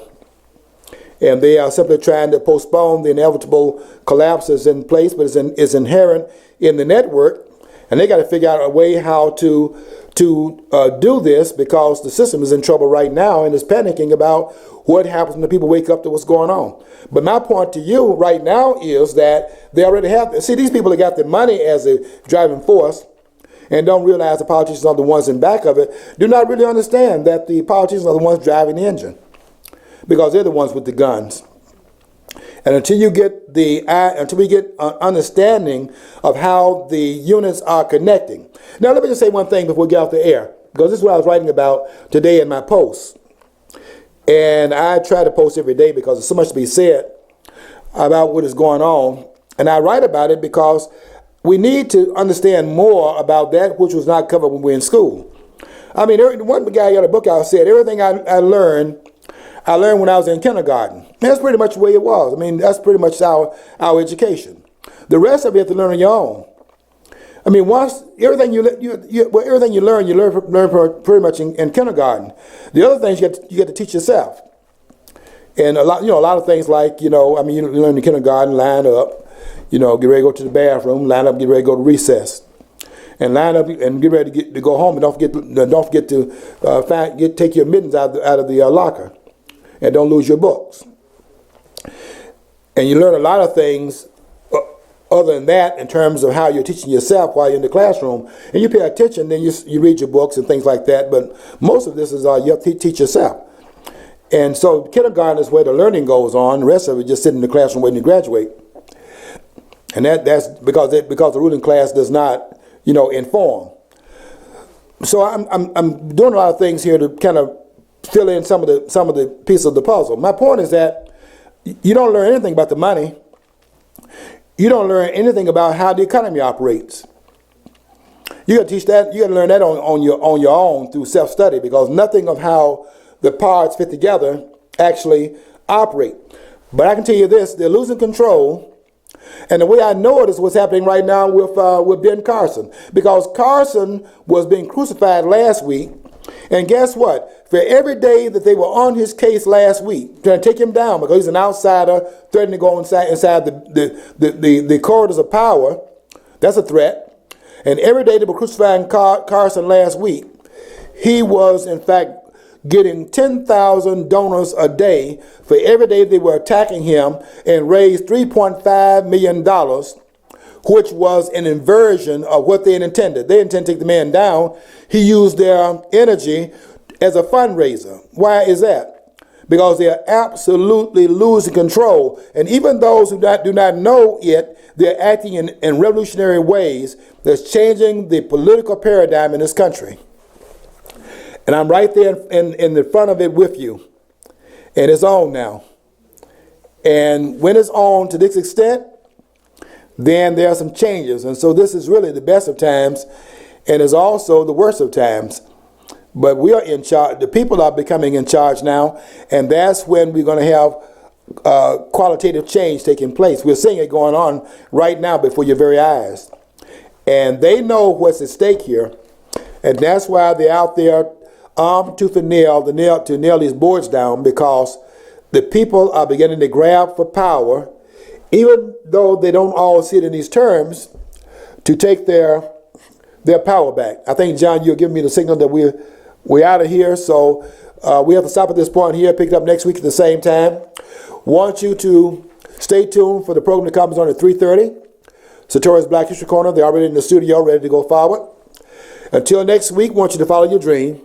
And they are simply trying to postpone the inevitable collapses in place, but it's inherent in the network. And they got to figure out a way how to do this, because the system is in trouble right now and is panicking about what happens when the people wake up to what's going on. But my point to you right now is that they already have, see, these people that got the money as a driving force and don't realize the politicians are the ones in back of it, do not really understand that the politicians are the ones driving the engine, because they're the ones with the guns. And until we get an understanding of how the units are connecting. Now, let me just say one thing before we get off the air, because this is what I was writing about today in my post. And I try to post every day because there's so much to be said about what is going on. And I write about it because we need to understand more about that which was not covered when we were in school. I mean, one guy got a book out said, everything I learned when I was in kindergarten. That's pretty much the way it was. I mean, that's pretty much our education. The rest of it you have to learn on your own. I mean, once everything you learn, you learn pretty much in kindergarten. The other things you get to teach yourself. And a lot of things like, you learn in kindergarten, line up, get ready to go to the bathroom, line up, get ready to go to recess. And line up and get ready to go home, and don't forget to take your mittens out of the locker. And don't lose your books. And you learn a lot of things other than that in terms of how you're teaching yourself while you're in the classroom. And you pay attention, then you read your books and things like that. But most of this is you have to teach yourself. And so kindergarten is where the learning goes on. The rest of it just sitting in the classroom waiting to graduate. And that's because the ruling class does not, inform. So I'm doing a lot of things here to kind of fill in some of the pieces of the puzzle. My point is that you don't learn anything about the money. You don't learn anything about how the economy operates. You got to teach that. You got to learn that on your own through self-study, because nothing of how the parts fit together actually operate. But I can tell you this, they're losing control. And the way I know it is what's happening right now with Ben Carson. Because Carson was being crucified last week. And guess what? For every day that they were on his case last week, trying to take him down because he's an outsider, threatening to go inside the corridors of power, that's a threat. And every day they were crucifying Carson last week, he was in fact getting 10,000 donors a day for every day they were attacking him, and raised $3.5 million, which was an inversion of what they had intended. They intended to take the man down. He used their energy as a fundraiser. Why is that? Because they are absolutely losing control. And even those who do not know it, they're acting in revolutionary ways that's changing the political paradigm in this country. And I'm right there in the front of it with you. And it's on now. And when it's on to this extent, then there are some changes. And so this is really the best of times, and is also the worst of times. But we are in charge. The people are becoming in charge now, and that's when we're going to have qualitative change taking place. We're seeing it going on right now before your very eyes. And they know what's at stake here, and that's why they're out there armed tooth and nail to nail these boards down, because the people are beginning to grab for power, even though they don't all see it in these terms, to take their power back. I think, John, you'll give me the signal that we're out of here, so we have to stop at this point here, pick it up next week at the same time. Want you to stay tuned for the program that comes on at 3:30. Satori's Black History Corner. They're already in the studio, ready to go forward. Until next week, want you to follow your dream.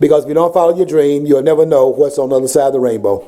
Because if you don't follow your dream, you'll never know what's on the other side of the rainbow.